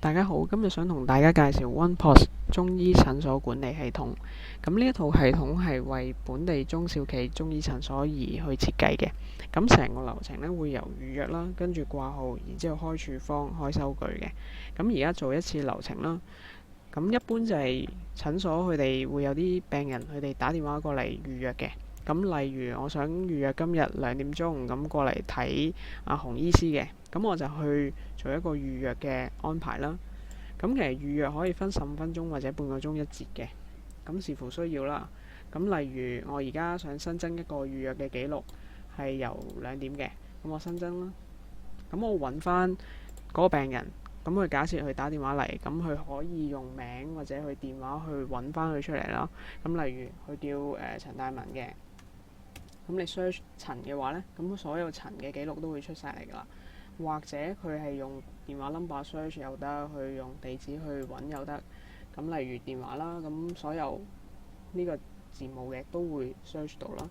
大家好，今日想同大家介紹 OnePOS 中醫診所管理系統。咁呢一套系統係為本地中小企中醫診所而去設計嘅。咁成個流程呢會由預約啦，跟住掛號，然之後開處方、開收據嘅。咁而家做一次流程啦。咁一般就係診所佢哋會有啲病人佢哋打電話過嚟預約嘅。咁例如我想預約今日2點鐘咁過嚟睇阿洪醫師嘅，咁我就去做一個預約嘅安排啦。咁其實預約可以分15分鐘或者半個鐘一節嘅，咁視乎需要啦。咁例如我而家想新增一個預約嘅記錄係由2點嘅，咁我新增啦。咁我揾翻嗰個病人，咁佢假設佢打電話嚟，咁佢可以用名或者佢電話去揾翻佢出嚟啦。咁例如佢叫陳大文嘅。咁你 search 陳嘅話呢，咁所有陳嘅記錄都會出晒嚟噶啦。或者佢係用電話 number search 又得，去用地址去揾又得。咁例如電話啦，咁所有呢個字母嘅都會 search 到啦。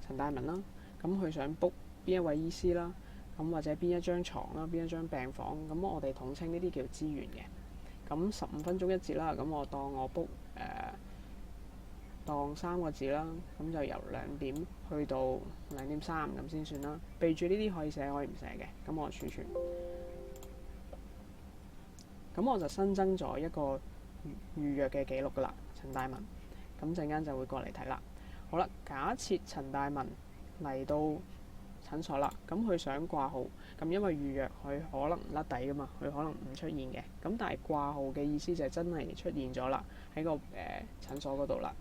陳大文啦，咁佢想 book 邊一位醫師啦，咁或者邊一張床啦，邊一張病房，咁我哋統稱呢啲叫資源嘅。咁15分鐘一節啦，咁我當我 book 當3個字啦，咁就由2點去到2點3咁先算啦。備註呢啲可以寫可以唔寫嘅，咁我儲存。咁我就新增咗一個預約嘅記錄噶啦，陳大文。咁陣間就會過嚟睇啦。好啦，假設陳大文嚟到診所啦，咁佢想掛號，咁因為預約佢可能甩底噶嘛，佢可能唔出現嘅。咁但係掛號嘅意思就係真係出現咗啦，喺個診所嗰度啦。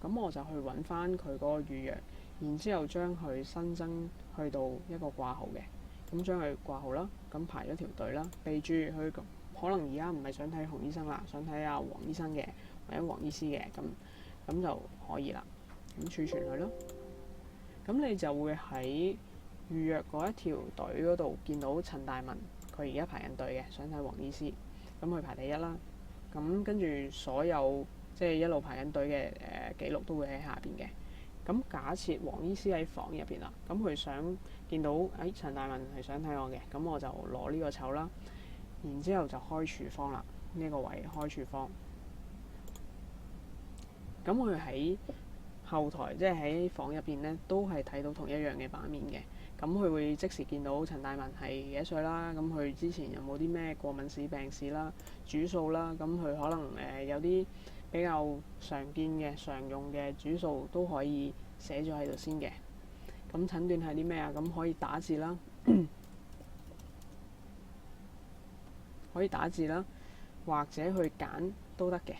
咁我就去揾翻佢嗰個預約，然之後將佢新增去到一個掛號嘅，咁將佢掛號啦，咁排咗條隊啦，備註佢可能而家唔係想睇洪醫生啦，想睇阿黃醫生嘅或者黃醫師嘅，咁就可以啦，咁儲存佢咯。咁你就會喺預約嗰一條隊嗰度見到陳大文，佢而家排緊隊嘅，想睇黃醫師，咁佢排第一啦。咁跟住所有即係一路排緊隊嘅記錄都會喺下邊嘅。咁假設黃醫師喺房入邊啦，咁佢想見到陳大文係想睇我嘅，咁我就攞呢個籌啦，然之後就開處方啦，呢個位開處方。咁佢喺後台即係喺房入邊呢，都係睇到同一樣嘅版面嘅。咁佢會即時見到陳大文係幾多歲啦，咁佢之前有冇啲咩過敏史病史啦、主數啦，咁佢可能有啲比較常見嘅常用嘅主數都可以寫咗喺度先嘅。咁診斷係啲咩啊？咁可以打字啦，可以打字啦，或者去揀都得嘅。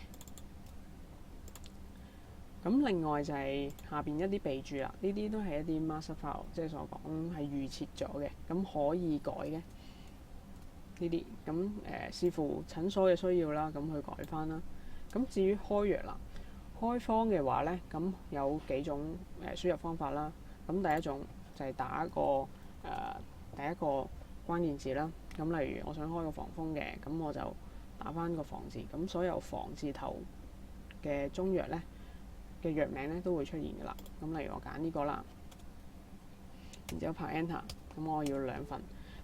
咁另外就係下邊一啲備註啦，呢啲都係一啲 master file， 即係所講係預設咗嘅，咁可以改嘅呢啲。咁視乎診所嘅需要啦，咁去改翻啦。咁至於開藥啦，開方嘅話呢，咁有幾種輸入方法啦。咁第一種就係打第一個關鍵字啦。咁例如我想開個防風嘅，咁我就打翻個防字。咁所有防字頭嘅中藥呢，嘅藥名咧都會出現㗎啦。咁例如我揀呢個啦，然之後拍 Enter， 咁我要2份。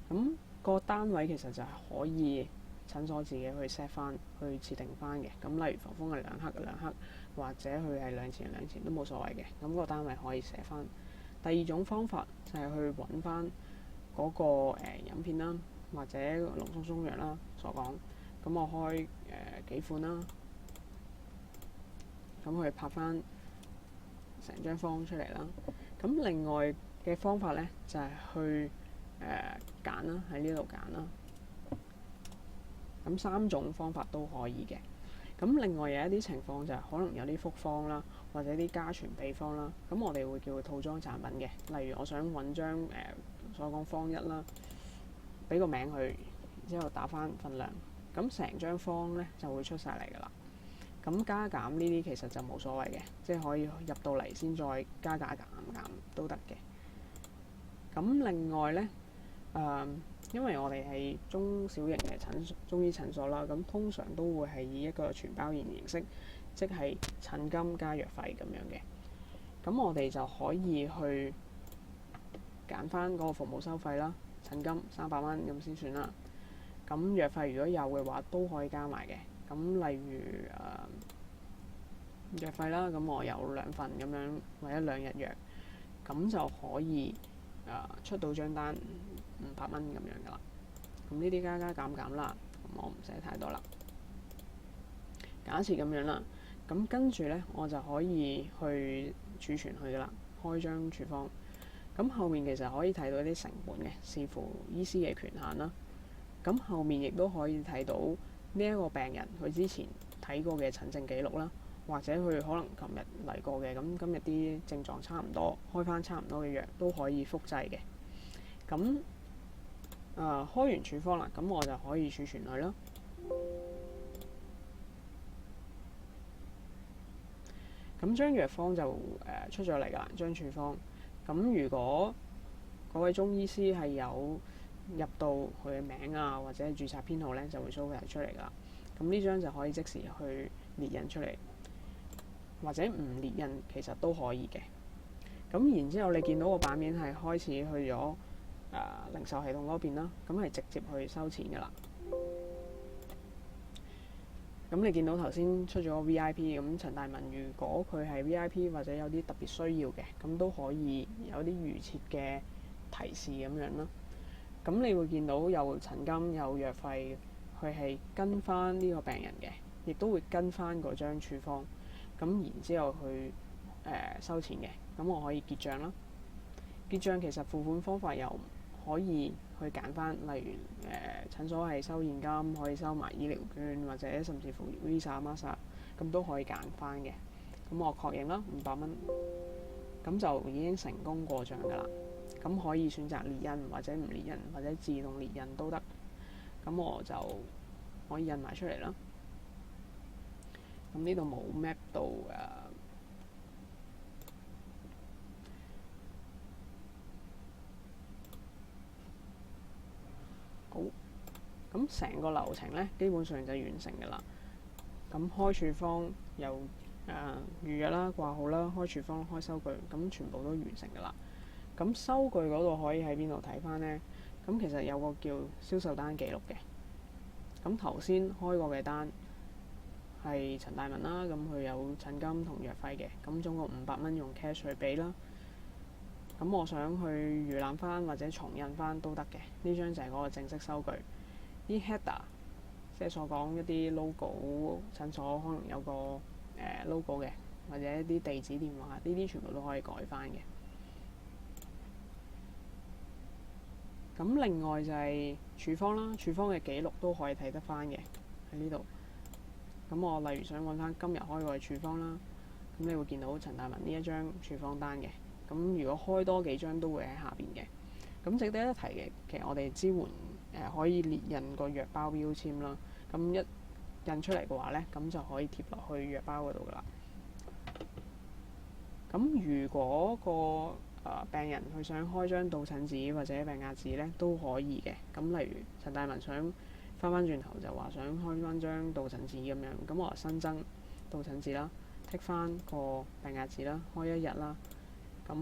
咁個單位其實就係可以診所自己去 set 翻，去設定翻嘅。咁例如防風係2克2克，或者佢係2錢2錢都冇所謂嘅。咁個單位可以寫翻。第二種方法就係去揾翻嗰個飲片啦，或者濃縮中藥啦所講。咁我開幾款啦。咁佢拍翻成張方出嚟啦。咁另外嘅方法呢，就係去揀啦，喺呢度揀啦。咁3種方法都可以嘅。咁另外有一啲情況就係可能有啲複方啦，或者啲家傳秘方啦。咁我哋會叫佢套裝產品嘅。例如我想揾張所講方1啦，俾個名佢，然之後打翻份量，咁成張方呢就會出晒嚟㗎啦。咁加減呢啲其實就冇所謂嘅，即係可以入到嚟先再加減都得嘅。咁另外呢，因為我哋係中小型嘅中醫診所啦，咁通常都會係以一個全包現形式，即係診金加藥費咁樣嘅。咁我哋就可以去揀翻嗰個服務收費啦，診金300蚊咁先算啦。咁咁藥費如果有嘅話，都可以加埋嘅。咁例如藥費啦，咁我有2份咁樣，或者2日藥，咁就可以出到張單500蚊咁樣噶啦。咁呢啲加加減減啦，咁我唔寫太多啦。假設咁樣啦，咁跟住呢，我就可以去儲存佢噶啦，開張處方。咁後面其實可以睇到一啲成本嘅，視乎醫師嘅權限啦。咁後面亦都可以睇到呢一個病人佢之前睇過嘅診症記錄啦，或者佢可能琴日嚟過嘅，咁今日啲症狀差唔多，開翻差唔多嘅藥都可以複製嘅。咁開完處方啦，咁我就可以儲存佢啦。咁張藥方就出咗嚟㗎啦，張處方。咁如果嗰位中醫師係有入到佢嘅名啊，或者註冊編號咧，就會 show 出嚟㗎啦。咁呢張就可以即時去列印出嚟，或者唔列印其實都可以嘅。咁然之後，你見到個版面係開始去咗零售系統嗰邊啦，咁係直接去收錢㗎啦。咁你見到頭先出咗 VIP， 咁陳大文如果佢係 VIP 或者有啲特別需要嘅，咁都可以有啲預設嘅提示咁樣啦。咁你會見到有診金有藥費，佢係跟翻呢個病人嘅，亦都會跟翻嗰張處方。咁然之後去收錢嘅，咁我可以結帳啦。結帳其實付款方法又可以去揀翻，例如診所係收現金，可以收埋醫療券，或者甚至乎 Visa、Master， 咁都可以揀翻嘅。咁我確認啦，500蚊，咁就已經成功過帳㗎啦。咁可以選擇列印或者唔列印，或者自動列印都得。咁我就可以印埋出嚟啦。咁呢度冇 map 到好，咁成個流程呢，基本上就完成㗎啦。咁開處方又預約啦、掛號啦、開處方、開收據，咁全部都完成㗎啦。咁收據嗰度可以喺邊度睇翻呢？咁其實有個叫銷售單記錄嘅。咁頭先開過嘅單係陳大文啦，咁佢有診金同藥費嘅，咁總共500蚊用 cash 去俾啦。咁我想去預覽翻或者重印翻都得嘅。呢張就係嗰個正式收據。啲 header 即係所講一啲 logo， 診所可能有個logo 嘅，或者一啲地址電話，呢啲全部都可以改翻嘅。咁另外就係處方啦，處方嘅記錄都可以睇得翻嘅喺呢度。咁我例如想揾翻今日開過嘅處方啦，咁你會見到陳大文呢一張處方單嘅。咁如果開多幾張都會喺下邊嘅。咁值得一提嘅，其實我哋支援可以列印個藥包標籤啦。咁一印出嚟嘅話呢，咁就可以貼落去藥包嗰度噶啦。咁如果個病人佢想開張到診紙或者病假紙呢，都可以嘅。咁例如陳大文想翻轉頭就話想開翻張到診紙咁樣，咁我新增到診紙啦，剔翻個病假紙啦，開1日啦。咁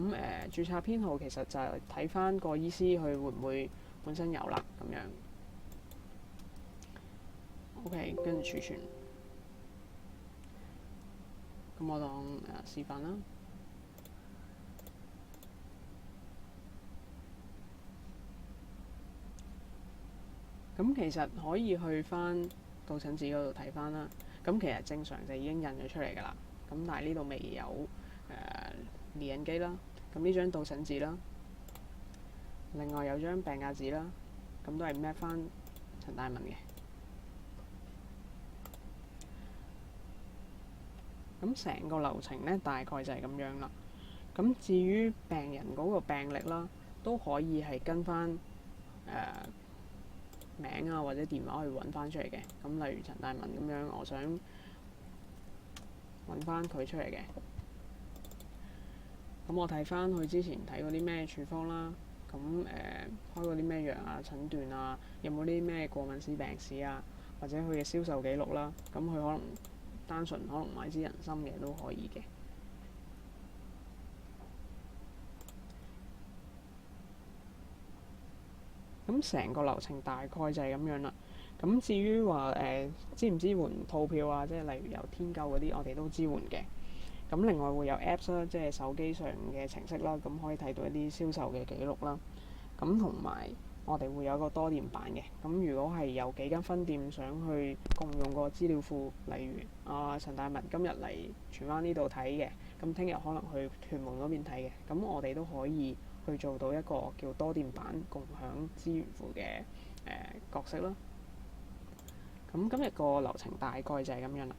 註冊編號其實就係睇翻個醫師佢會唔會本身有啦咁樣。OK， 跟住儲存。咁我當示範啦。咁其實可以去翻到診紙嗰度睇翻啦。咁其實正常就已經印咗出嚟㗎啦。咁但係呢度未有列印機啦。咁呢張到診紙啦，另外有張病假紙啦，咁都係 map 翻陳大文嘅。咁成個流程呢，大概就係咁樣啦。咁至於病人嗰個病歷啦，都可以係跟翻名啊或者電話去揾翻出嚟嘅。咁例如陳大文咁樣，我想揾翻佢出嚟嘅。咁我睇翻佢之前睇過啲咩處方啦，咁開過啲咩藥啊、診斷啊，有冇啲咩過敏史病史啊，或者佢嘅銷售記錄啦，咁佢可能單純可能買支人參嘅都可以嘅。咁成個流程大概就係咁樣啦。咁至於話支唔支援套票啊，即係例如有天購嗰啲，我哋都支援嘅。咁另外會有 Apps 啦，即係手機上嘅程式啦，咁可以睇到一啲銷售嘅記錄啦。咁同埋我哋會有一個多店版嘅。咁如果係有幾間分店想去共用個資料庫，例如陳大文今日嚟荃灣呢度睇嘅，咁聽日可能去屯門嗰邊睇嘅，咁我哋都可以去做到一個叫多店版共享資源庫嘅角色啦。咁今日個流程大概就係咁樣啦。